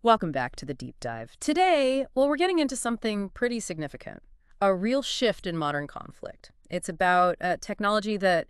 Welcome back to the deep dive. Today, well, we're getting into something pretty significant, a real shift in modern conflict. It's about technology that,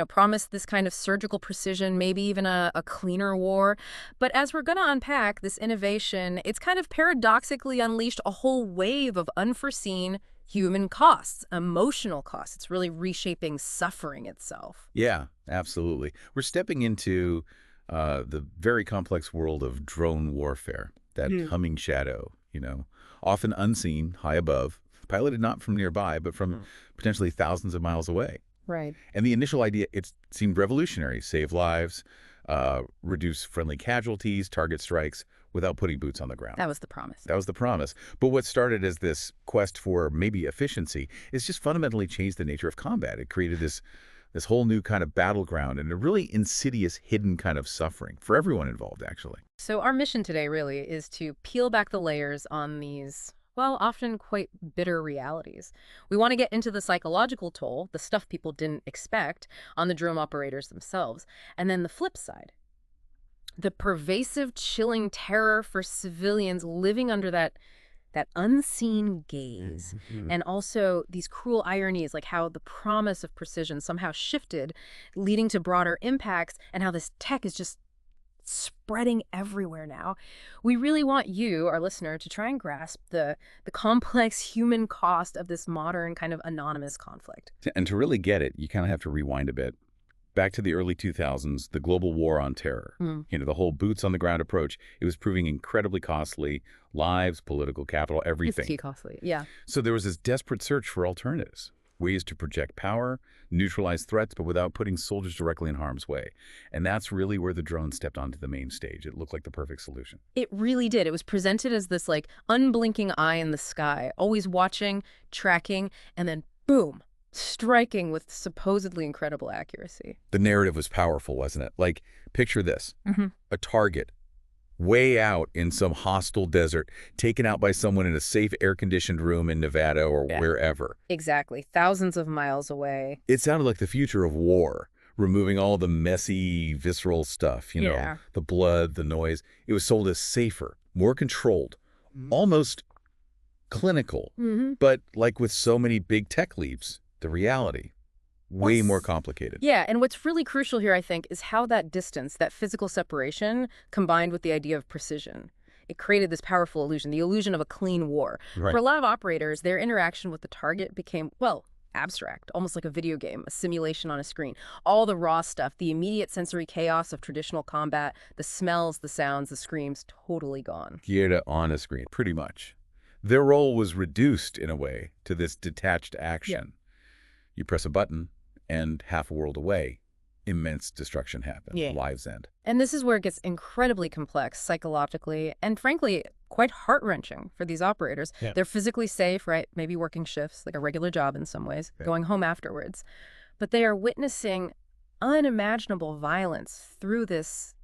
promised this kind of surgical precision, maybe even a cleaner war. But as we're going to unpack this innovation, it's kind of paradoxically unleashed a whole wave of unforeseen human costs, emotional costs. It's really reshaping suffering itself. Yeah, absolutely. We're stepping into the very complex world of drone warfare, that Hmm. humming shadow, often unseen, high above, piloted not from nearby, but from potentially thousands of miles away. Right. And the initial idea, it seemed revolutionary: save lives, reduce friendly casualties, target strikes, without putting boots on the ground. That was the promise. That was the promise. But what started as this quest for maybe efficiency is just fundamentally changed the nature of combat. It created this whole new kind of battleground and a really insidious, hidden kind of suffering for everyone involved, actually. So our mission today really is to peel back the layers on these, well, often quite bitter realities. We want to get into the psychological toll, the stuff people didn't expect, on the drone operators themselves. And then the flip side, the pervasive, chilling terror for civilians living under that unseen gaze. Mhm. And also these cruel ironies, like how the promise of precision somehow shifted, leading to broader impacts, and how this tech is just spreading everywhere now. We really want you, our listener, to try and grasp the complex human cost of this modern kind of anonymous conflict. And to really get it, you kind of have to rewind a bit. Back to the early 2000s, the global war on terror. Hmm. The whole boots on the ground approach, it was proving incredibly costly: lives, political capital, It's everything. too costly. Yeah. So there was this desperate search for alternatives, ways to project power, neutralize threats, but without putting soldiers directly in harm's way. And that's really where the drone stepped onto the main stage. It looked like the perfect solution. It really did. It was presented as this like unblinking eye in the sky, always watching, tracking, and then boom, striking with supposedly incredible accuracy. The narrative was powerful, wasn't it? Like, picture this: Hmm. a target way out in some hostile desert, taken out by someone in a safe air-conditioned room in Nevada or Yeah. wherever. Exactly. Thousands of miles away. It sounded like the future of war, removing all the messy, visceral stuff, Yeah. the blood, the noise. It was sold as safer, more controlled, almost clinical. Hmm. But like with so many big tech leaps, the reality, way more complicated. Yeah, and what's really crucial here, I think, is how that distance, that physical separation, combined with the idea of precision. It created this powerful illusion, the illusion of a clean war. Right. For a lot of operators, their interaction with the target became, well, abstract, almost like a video game, a simulation on a screen. All the raw stuff, the immediate sensory chaos of traditional combat, the smells, the sounds, the screams, totally gone. Theater on a screen, pretty much. Their role was reduced, in a way, to this detached action. You press a button, and half a world away, immense destruction happens. Yeah. Lives end. And this is where it gets incredibly complex psychologically and frankly, quite heart-wrenching for these operators. Yeah. They're physically safe, right? Maybe working shifts, like a regular job in some ways, Yeah. going home afterwards. But they are witnessing unimaginable violence through this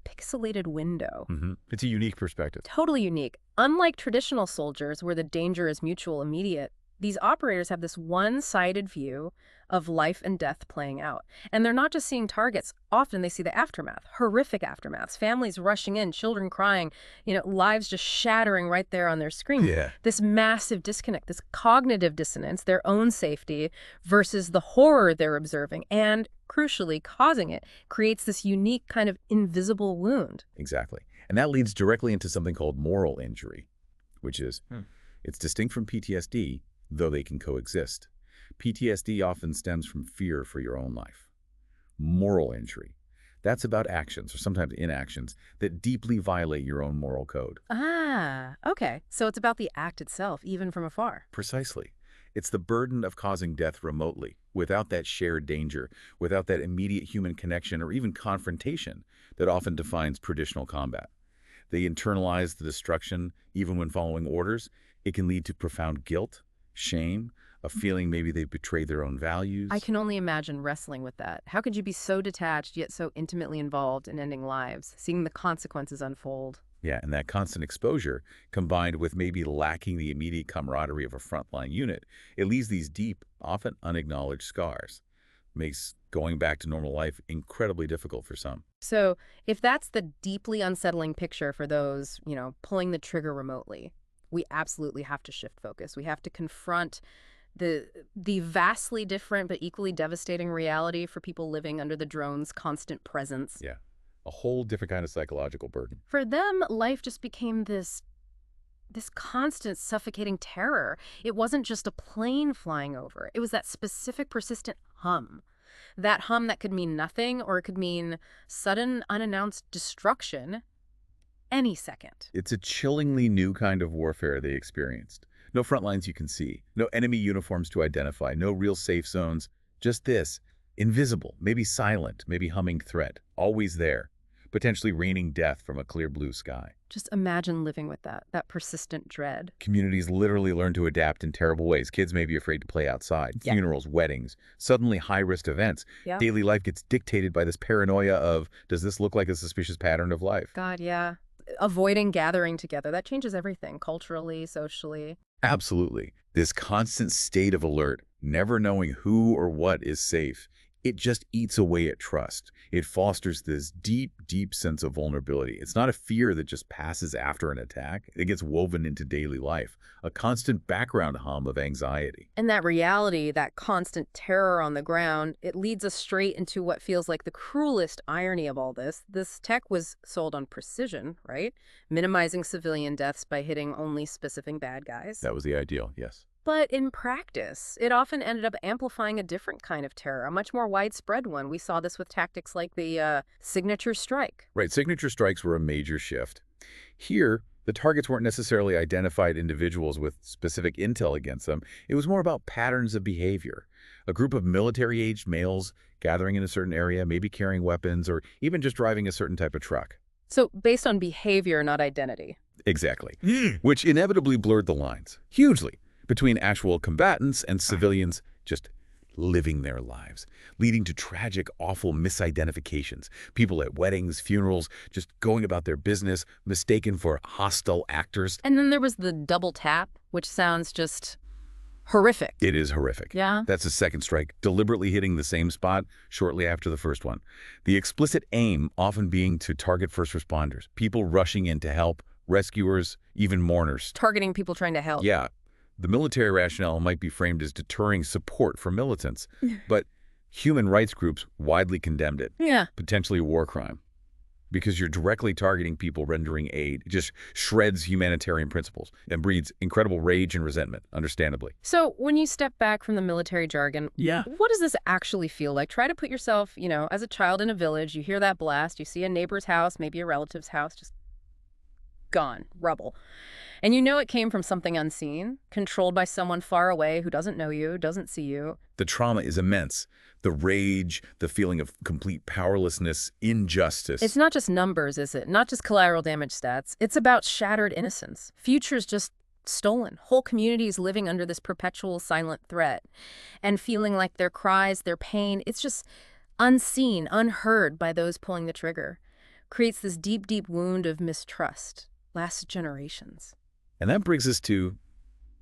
pixelated window. It's a unique perspective. Totally unique. Unlike traditional soldiers where the danger is mutual, immediate, these operators have this one-sided view of life and death playing out. And they're not just seeing targets. Often they see the aftermath, horrific aftermaths, families rushing in, children crying, lives just shattering right there on their screen. Yeah. This massive disconnect, this cognitive dissonance, their own safety versus the horror they're observing, and crucially causing it, creates this unique kind of invisible wound. Exactly. And that leads directly into something called moral injury, which is, it's distinct from PTSD, though they can coexist. PTSD often stems from fear for your own life. Moral injury, that's about actions, or sometimes inactions, that deeply violate your own moral code. Ah, okay. So it's about the act itself, even from afar. Precisely. It's the burden of causing death remotely, without that shared danger, without that immediate human connection or even confrontation that often defines traditional combat. They internalize the destruction even when following orders. It can lead to profound guilt, shame, a feeling maybe they've betrayed their own values. I can only imagine wrestling with that. How could you be so detached yet so intimately involved in ending lives, seeing the consequences unfold? Yeah, and that constant exposure, combined with maybe lacking the immediate camaraderie of a frontline unit, it leaves these deep, often unacknowledged scars. makes going back to normal life incredibly difficult for some. So if that's the deeply unsettling picture for those, pulling the trigger remotely, we absolutely have to shift focus. We have to confront the vastly different but equally devastating reality for people living under the drone's constant presence. Yeah. A whole different kind of psychological burden. For them, life just became this constant suffocating terror. It wasn't just a plane flying over. It was that specific persistent hum. That hum that could mean nothing, or it could mean sudden unannounced destruction any second. It's a chillingly new kind of warfare they experienced. No front lines you can see, no enemy uniforms to identify, no real safe zones. Just this, invisible, maybe silent, maybe humming threat, always there, potentially raining death from a clear blue sky. Just imagine living with that persistent dread. Communities literally learn to adapt in terrible ways. Kids may be afraid to play outside. Yeah. Funerals, weddings, suddenly high-risk events. Yeah. Daily life gets dictated by this paranoia of, does this look like a suspicious pattern of life? God, yeah. Avoiding gathering together, that changes everything, culturally, socially. Absolutely. This constant state of alert, never knowing who or what is safe, it just eats away at trust. It fosters this deep, deep sense of vulnerability. It's not a fear that just passes after an attack. It gets woven into daily life, a constant background hum of anxiety. And that reality, that constant terror on the ground, it leads us straight into what feels like the cruelest irony of all this. This tech was sold on precision, right? Minimizing civilian deaths by hitting only specific bad guys. That was the ideal, yes. But in practice, it often ended up amplifying a different kind of terror, a much more widespread one. We saw this with tactics like the signature strike. Right, signature strikes were a major shift. Here, the targets weren't necessarily identified individuals with specific intel against them. It was more about patterns of behavior. A group of military-aged males gathering in a certain area, maybe carrying weapons, or even just driving a certain type of truck. So based on behavior, not identity. Exactly. Which inevitably blurred the lines, hugely, between actual combatants and civilians just living their lives, leading to tragic, awful misidentifications. People at weddings, funerals, just going about their business, mistaken for hostile actors. And then there was the double tap, which sounds just horrific. It is horrific. Yeah. That's a second strike, deliberately hitting the same spot shortly after the first one. The explicit aim often being to target first responders, people rushing in to help, rescuers, even mourners. Targeting people trying to help. Yeah. The military rationale might be framed as deterring support for militants, but human rights groups widely condemned it. Yeah. Potentially a war crime. Because you're directly targeting people rendering aid. It just shreds humanitarian principles and breeds incredible rage and resentment, understandably. So when you step back from the military jargon, what does this actually feel like? Try to put yourself, as a child in a village, you hear that blast, you see a neighbor's house, maybe a relative's house, just gone, rubble. And it came from something unseen, controlled by someone far away who doesn't know you, doesn't see you. The trauma is immense. The rage, the feeling of complete powerlessness, injustice. It's not just numbers, is it? Not just collateral damage stats. It's about shattered innocence. Futures just stolen. Whole communities living under this perpetual silent threat and feeling like their cries, their pain, it's just unseen, unheard by those pulling the trigger. Creates this deep, deep wound of mistrust. Lasts generations. And that brings us to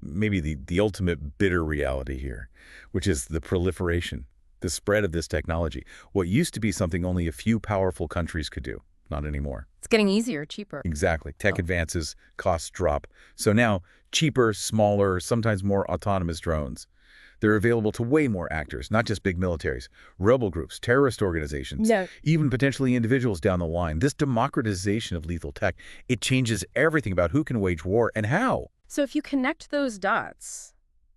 maybe the ultimate bitter reality here, which is the proliferation, the spread of this technology. What used to be something only a few powerful countries could do, not anymore. It's getting easier, cheaper. Exactly. Tech advances, costs drop. So now, cheaper, smaller, sometimes more autonomous drones. They're available to way more actors, not just big militaries, rebel groups, terrorist organizations, even potentially individuals down the line. This democratization of lethal tech, it changes everything about who can wage war and how. So if you connect those dots,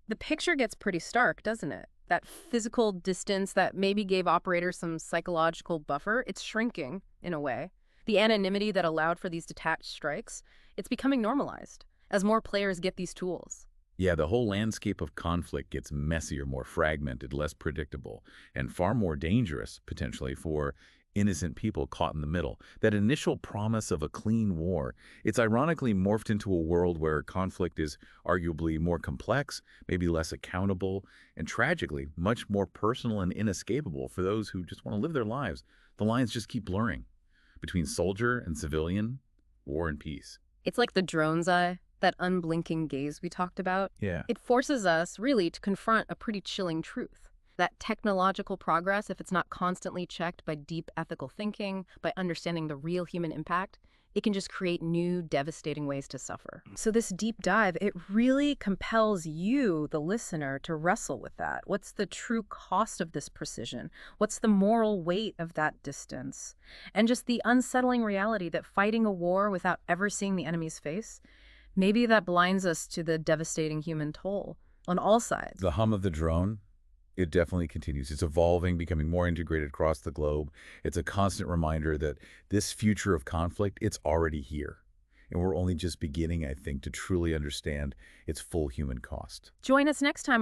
the picture gets pretty stark, doesn't it? That physical distance that maybe gave operators some psychological buffer, it's shrinking in a way. The anonymity that allowed for these detached strikes, it's becoming normalized as more players get these tools. Yeah, the whole landscape of conflict gets messier, more fragmented, less predictable, and far more dangerous, potentially, for innocent people caught in the middle. That initial promise of a clean war, it's ironically morphed into a world where conflict is arguably more complex, maybe less accountable, and tragically, much more personal and inescapable for those who just want to live their lives. The lines just keep blurring between soldier and civilian, war and peace. It's like the drone's eye. That unblinking gaze we talked about. Yeah. It forces us, really, to confront a pretty chilling truth. That technological progress, if it's not constantly checked by deep ethical thinking, by understanding the real human impact, it can just create new, devastating ways to suffer. So this deep dive, it really compels you, the listener, to wrestle with that. What's the true cost of this precision? What's the moral weight of that distance? And just the unsettling reality that fighting a war without ever seeing the enemy's face, maybe that blinds us to the devastating human toll on all sides. The hum of the drone, it definitely continues. It's evolving, becoming more integrated across the globe. It's a constant reminder that this future of conflict, it's already here. And we're only just beginning, I think, to truly understand its full human cost. Join us next time